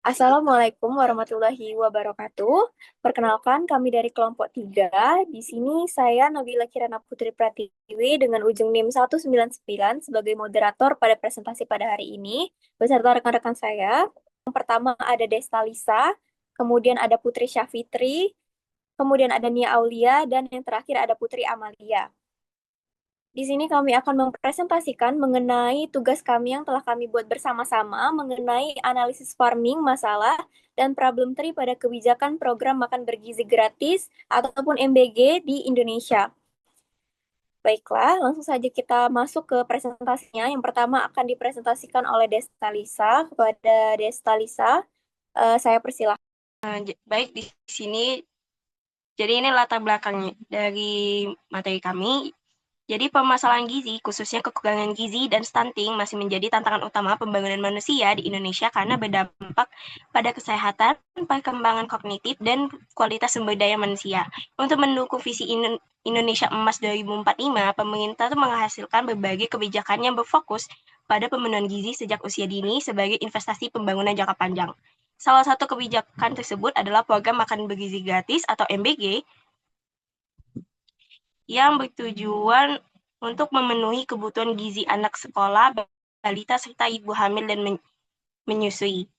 Assalamualaikum warahmatullahi wabarakatuh. Perkenalkan, kami dari kelompok 3. Di sini saya Nabila Kirana Putri Pratiwi dengan ujung NIM 199 sebagai moderator pada presentasi pada hari ini beserta rekan-rekan saya. Yang pertama ada Desta Lisa, kemudian ada Putri Syafitri, kemudian ada Nia Aulia, dan yang terakhir ada Putri Amalia. Di sini kami akan mempresentasikan mengenai tugas kami yang telah kami buat bersama-sama mengenai analisis farming masalah dan problem tree pada kebijakan program makan bergizi gratis ataupun MBG di Indonesia. Baiklah, langsung saja kita masuk ke presentasinya. Yang pertama akan dipresentasikan oleh Desta Lisa. Kepada Desta Lisa, saya persilahkan. Baik, di sini, jadi ini latar belakangnya dari materi kami. Jadi permasalahan gizi, khususnya kekurangan gizi dan stunting, masih menjadi tantangan utama pembangunan manusia di Indonesia karena berdampak pada kesehatan, perkembangan kognitif, dan kualitas sumber daya manusia. Untuk mendukung visi Indonesia Emas 2045, pemerintah menghasilkan berbagai kebijakan yang berfokus pada pemenuhan gizi sejak usia dini sebagai investasi pembangunan jangka panjang. Salah satu kebijakan tersebut adalah program makan bergizi gratis atau MBG yang bertujuan untuk memenuhi kebutuhan gizi anak sekolah, balita, serta ibu hamil dan menyusui.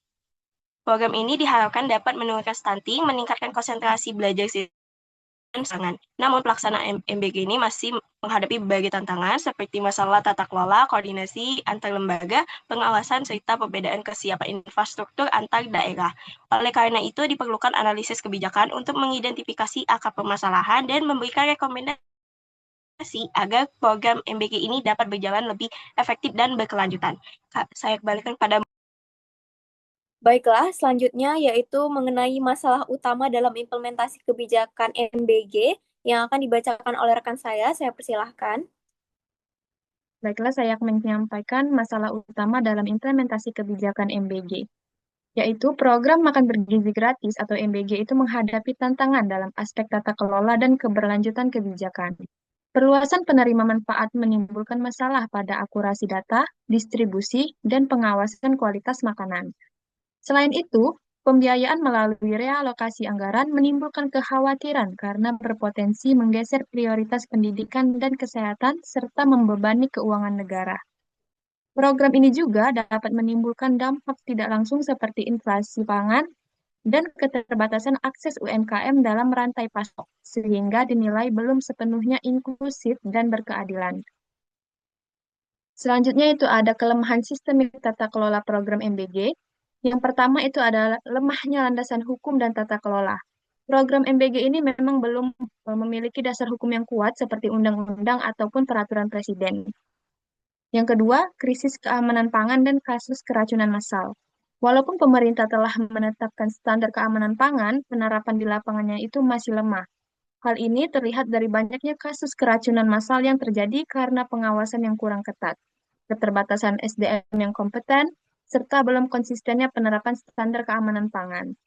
Program ini diharapkan dapat menurunkan stunting, meningkatkan konsentrasi belajar dan sangat. Namun pelaksanaan MBG ini masih menghadapi berbagai tantangan seperti masalah tata kelola, koordinasi antar lembaga, pengawasan, serta perbedaan kesiapan infrastruktur antar daerah. Oleh karena itu, diperlukan analisis kebijakan untuk mengidentifikasi akar permasalahan dan memberikan rekomendasi agar program MBG ini dapat berjalan lebih efektif dan berkelanjutan. Saya kembalikan pada Baiklah, selanjutnya yaitu mengenai masalah utama dalam implementasi kebijakan MBG yang akan dibacakan oleh rekan saya. Saya persilahkan. Baiklah, saya akan menyampaikan masalah utama dalam implementasi kebijakan MBG, yaitu program makan bergizi gratis atau MBG itu menghadapi tantangan dalam aspek tata kelola dan keberlanjutan kebijakan. Perluasan penerima manfaat menimbulkan masalah pada akurasi data, distribusi, dan pengawasan kualitas makanan. Selain itu, pembiayaan melalui realokasi anggaran menimbulkan kekhawatiran karena berpotensi menggeser prioritas pendidikan dan kesehatan serta membebani keuangan negara. Program ini juga dapat menimbulkan dampak tidak langsung seperti inflasi pangan dan keterbatasan akses UMKM dalam rantai pasok, sehingga dinilai belum sepenuhnya inklusif dan berkeadilan. Selanjutnya itu ada kelemahan sistemik tata kelola program MBG. Yang pertama itu adalah lemahnya landasan hukum dan tata kelola. Program MBG ini memang belum memiliki dasar hukum yang kuat seperti undang-undang ataupun peraturan presiden. Yang kedua, krisis keamanan pangan dan kasus keracunan massal. Walaupun pemerintah telah menetapkan standar keamanan pangan, penerapan di lapangannya itu masih lemah. Hal ini terlihat dari banyaknya kasus keracunan massal yang terjadi karena pengawasan yang kurang ketat, keterbatasan SDM yang kompeten, serta belum konsistennya penerapan standar keamanan pangan.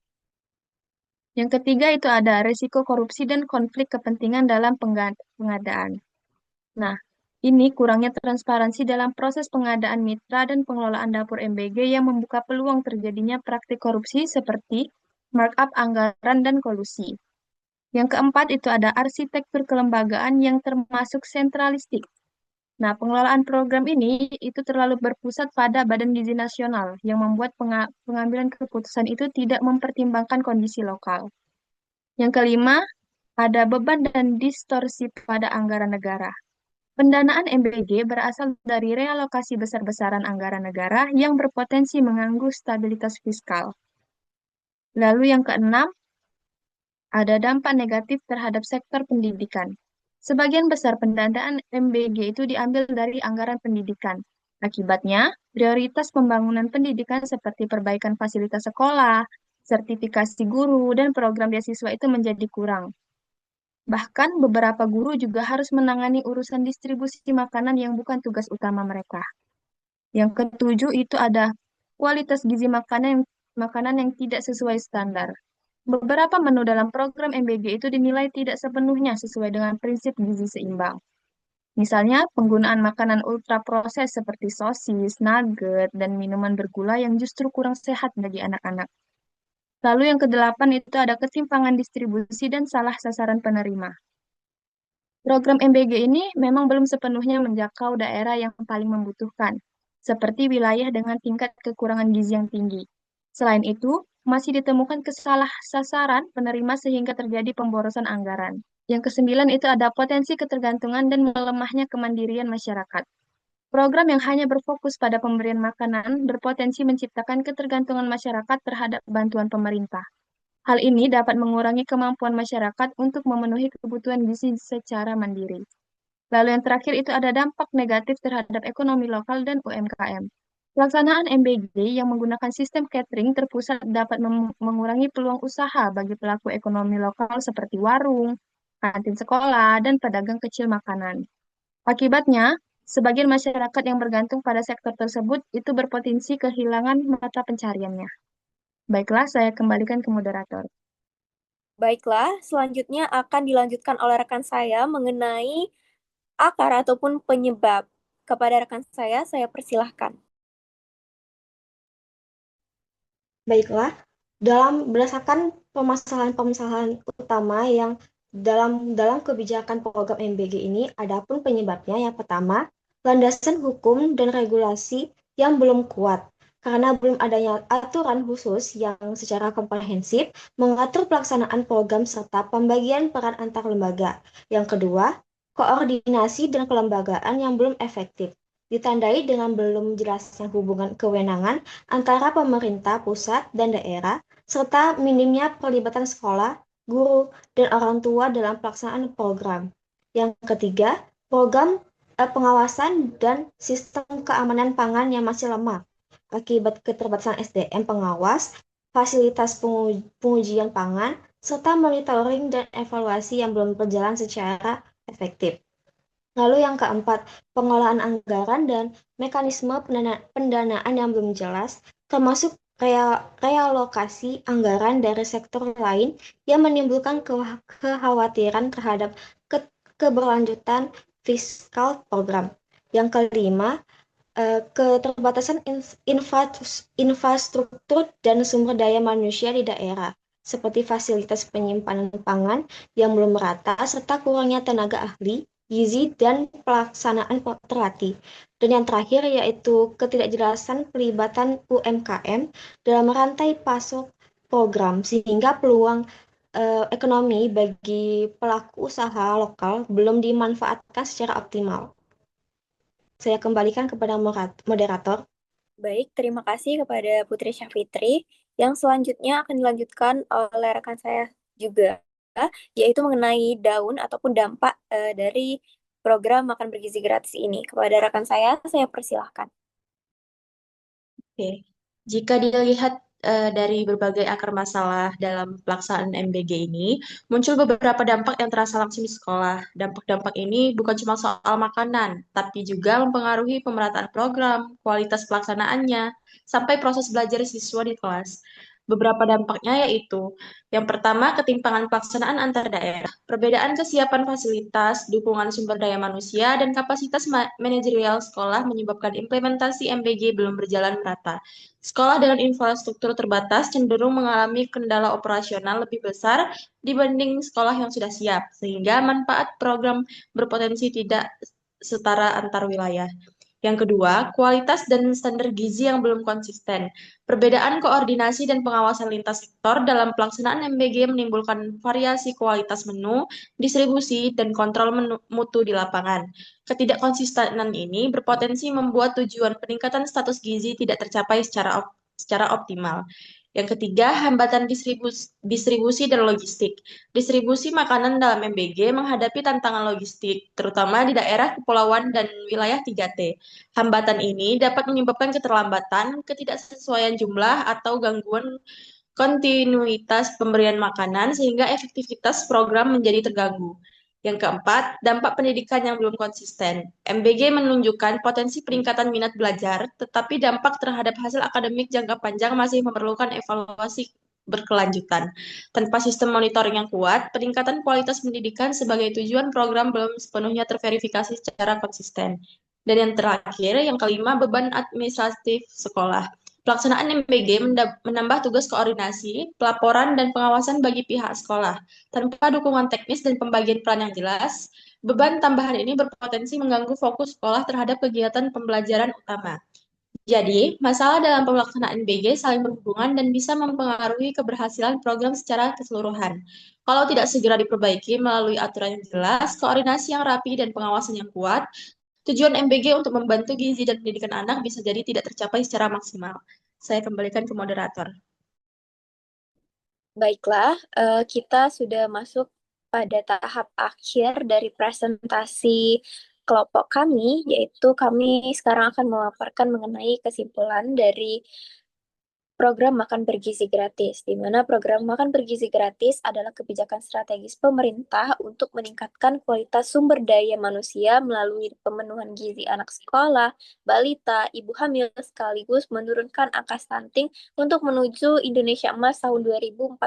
Yang ketiga itu ada risiko korupsi dan konflik kepentingan dalam pengadaan. Nah, ini kurangnya transparansi dalam proses pengadaan mitra dan pengelolaan dapur MBG yang membuka peluang terjadinya praktik korupsi seperti markup anggaran dan kolusi. Yang keempat itu ada arsitektur kelembagaan yang termasuk sentralistik. Nah, pengelolaan program ini itu terlalu berpusat pada Badan Gizi Nasional yang membuat pengambilan keputusan itu tidak mempertimbangkan kondisi lokal. Yang kelima, ada beban dan distorsi pada anggaran negara. Pendanaan MBG berasal dari realokasi besar-besaran anggaran negara yang berpotensi mengganggu stabilitas fiskal. Lalu yang keenam, ada dampak negatif terhadap sektor pendidikan. Sebagian besar pendanaan MBG itu diambil dari anggaran pendidikan. Akibatnya, prioritas pembangunan pendidikan seperti perbaikan fasilitas sekolah, sertifikasi guru, dan program beasiswa itu menjadi kurang. Bahkan beberapa guru juga harus menangani urusan distribusi makanan yang bukan tugas utama mereka. Yang ketujuh itu ada kualitas gizi makanan yang tidak sesuai standar. Beberapa menu dalam program MBG itu dinilai tidak sepenuhnya sesuai dengan prinsip gizi seimbang. Misalnya, penggunaan makanan ultra proses seperti sosis, nugget, dan minuman bergula yang justru kurang sehat bagi anak-anak. Lalu yang kedelapan itu ada ketimpangan distribusi dan salah sasaran penerima. Program MBG ini memang belum sepenuhnya menjangkau daerah yang paling membutuhkan, seperti wilayah dengan tingkat kekurangan gizi yang tinggi. Selain itu, masih ditemukan kesalah sasaran penerima sehingga terjadi pemborosan anggaran. Yang kesembilan itu ada potensi ketergantungan dan melemahnya kemandirian masyarakat. Program yang hanya berfokus pada pemberian makanan berpotensi menciptakan ketergantungan masyarakat terhadap bantuan pemerintah. Hal ini dapat mengurangi kemampuan masyarakat untuk memenuhi kebutuhan gizi secara mandiri. Lalu yang terakhir itu ada dampak negatif terhadap ekonomi lokal dan UMKM. Pelaksanaan MBG yang menggunakan sistem catering terpusat dapat mengurangi peluang usaha bagi pelaku ekonomi lokal seperti warung, kantin sekolah, dan pedagang kecil makanan. Akibatnya, sebagian masyarakat yang bergantung pada sektor tersebut itu berpotensi kehilangan mata pencariannya. Baiklah, saya kembalikan ke moderator. Baiklah, selanjutnya akan dilanjutkan oleh rekan saya mengenai akar ataupun penyebab. Kepada rekan saya persilahkan. Baiklah, berdasarkan permasalahan-permasalahan utama yang dalam kebijakan program MBG ini, adapun penyebabnya yang pertama, landasan hukum dan regulasi yang belum kuat karena belum adanya aturan khusus yang secara komprehensif mengatur pelaksanaan program serta pembagian peran antar lembaga. Yang kedua, koordinasi dan kelembagaan yang belum efektif, ditandai dengan belum jelasnya hubungan kewenangan antara pemerintah pusat dan daerah, serta minimnya perlibatan sekolah, guru, dan orang tua dalam pelaksanaan program. Yang ketiga, program pengawasan dan sistem keamanan pangan yang masih lemah akibat keterbatasan SDM pengawas, fasilitas pengujian pangan, serta monitoring dan evaluasi yang belum berjalan secara efektif. Lalu yang keempat, pengolahan anggaran dan mekanisme pendanaan yang belum jelas, termasuk realokasi anggaran dari sektor lain yang menimbulkan kekhawatiran terhadap keberlanjutan fiskal program. Yang kelima, keterbatasan infrastruktur dan sumber daya manusia di daerah, seperti fasilitas penyimpanan pangan yang belum merata, serta kurangnya tenaga ahli, gizi, dan pelaksanaan terlatih. Dan yang terakhir yaitu ketidakjelasan pelibatan UMKM dalam rantai pasok program, sehingga peluang ekonomi bagi pelaku usaha lokal belum dimanfaatkan secara optimal. Saya kembalikan kepada moderator. Baik, terima kasih kepada Putri Syafitri. Yang selanjutnya akan dilanjutkan oleh rekan saya juga, yaitu mengenai daun ataupun dampak dari program makan bergizi gratis ini. Kepada rekan saya persilahkan. Oke, jika dilihat dari berbagai akar masalah dalam pelaksanaan MBG ini, muncul beberapa dampak yang terasa langsung di sekolah. Dampak-dampak ini bukan cuma soal makanan, tapi juga mempengaruhi pemerataan program, kualitas pelaksanaannya, sampai proses belajar siswa di kelas. Beberapa dampaknya yaitu, yang pertama, ketimpangan pelaksanaan antar daerah. Perbedaan kesiapan fasilitas, dukungan sumber daya manusia, dan kapasitas manajerial sekolah menyebabkan implementasi MBG belum berjalan merata. Sekolah dengan infrastruktur terbatas cenderung mengalami kendala operasional lebih besar dibanding sekolah yang sudah siap, sehingga manfaat program berpotensi tidak setara antar wilayah. Yang kedua, kualitas dan standar gizi yang belum konsisten. Perbedaan koordinasi dan pengawasan lintas sektor dalam pelaksanaan MBG menimbulkan variasi kualitas menu, distribusi, dan kontrol mutu di lapangan. Ketidakkonsistenan ini berpotensi membuat tujuan peningkatan status gizi tidak tercapai secara optimal. Yang ketiga, hambatan distribusi dan logistik. Distribusi makanan dalam MBG menghadapi tantangan logistik, terutama di daerah kepulauan dan wilayah 3T. Hambatan ini dapat menyebabkan keterlambatan, ketidaksesuaian jumlah, atau gangguan kontinuitas pemberian makanan sehingga efektivitas program menjadi terganggu. Yang keempat, dampak pendidikan yang belum konsisten. MBG menunjukkan potensi peningkatan minat belajar, tetapi dampak terhadap hasil akademik jangka panjang masih memerlukan evaluasi berkelanjutan. Tanpa sistem monitoring yang kuat, peningkatan kualitas pendidikan sebagai tujuan program belum sepenuhnya terverifikasi secara konsisten. Dan yang terakhir, yang kelima, beban administratif sekolah. Pelaksanaan MBG menambah tugas koordinasi, pelaporan, dan pengawasan bagi pihak sekolah. Tanpa dukungan teknis dan pembagian peran yang jelas, beban tambahan ini berpotensi mengganggu fokus sekolah terhadap kegiatan pembelajaran utama. Jadi, masalah dalam pelaksanaan MBG saling berhubungan dan bisa mempengaruhi keberhasilan program secara keseluruhan. Kalau tidak segera diperbaiki melalui aturan yang jelas, koordinasi yang rapi, dan pengawasan yang kuat, tujuan MBG untuk membantu gizi dan pendidikan anak bisa jadi tidak tercapai secara maksimal. Saya kembalikan ke moderator. Baiklah, kita sudah masuk pada tahap akhir dari presentasi kelompok kami, yaitu kami sekarang akan memaparkan mengenai kesimpulan dari program makan bergizi gratis, di mana program makan bergizi gratis adalah kebijakan strategis pemerintah untuk meningkatkan kualitas sumber daya manusia melalui pemenuhan gizi anak sekolah, balita, ibu hamil, sekaligus menurunkan angka stunting untuk menuju Indonesia Emas tahun 2045.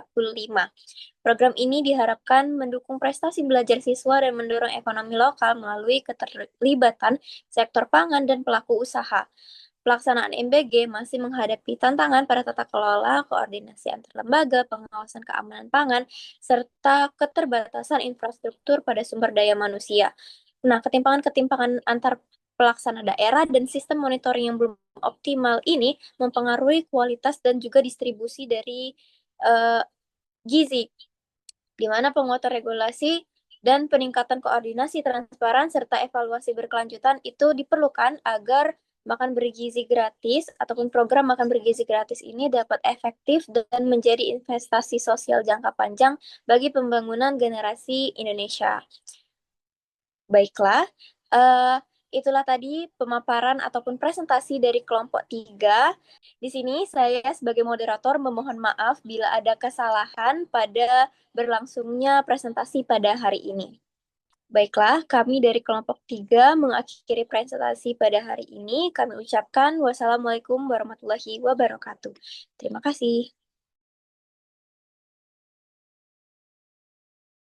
Program ini diharapkan mendukung prestasi belajar siswa dan mendorong ekonomi lokal melalui keterlibatan sektor pangan dan pelaku usaha. Pelaksanaan MBG masih menghadapi tantangan pada tata kelola, koordinasi antar lembaga, pengawasan keamanan pangan, serta keterbatasan infrastruktur pada sumber daya manusia. Nah, ketimpangan-ketimpangan antar pelaksana daerah dan sistem monitoring yang belum optimal ini mempengaruhi kualitas dan juga distribusi dari gizi, di mana penguatan regulasi dan peningkatan koordinasi transparan serta evaluasi berkelanjutan itu diperlukan agar makan bergizi gratis ataupun program makan bergizi gratis ini dapat efektif dan menjadi investasi sosial jangka panjang bagi pembangunan generasi Indonesia. Baiklah, itulah tadi pemaparan ataupun presentasi dari kelompok 3. Di sini saya sebagai moderator memohon maaf bila ada kesalahan pada berlangsungnya presentasi pada hari ini. Baiklah, kami dari kelompok 3 mengakhiri presentasi pada hari ini. Kami ucapkan wassalamualaikum warahmatullahi wabarakatuh. Terima kasih.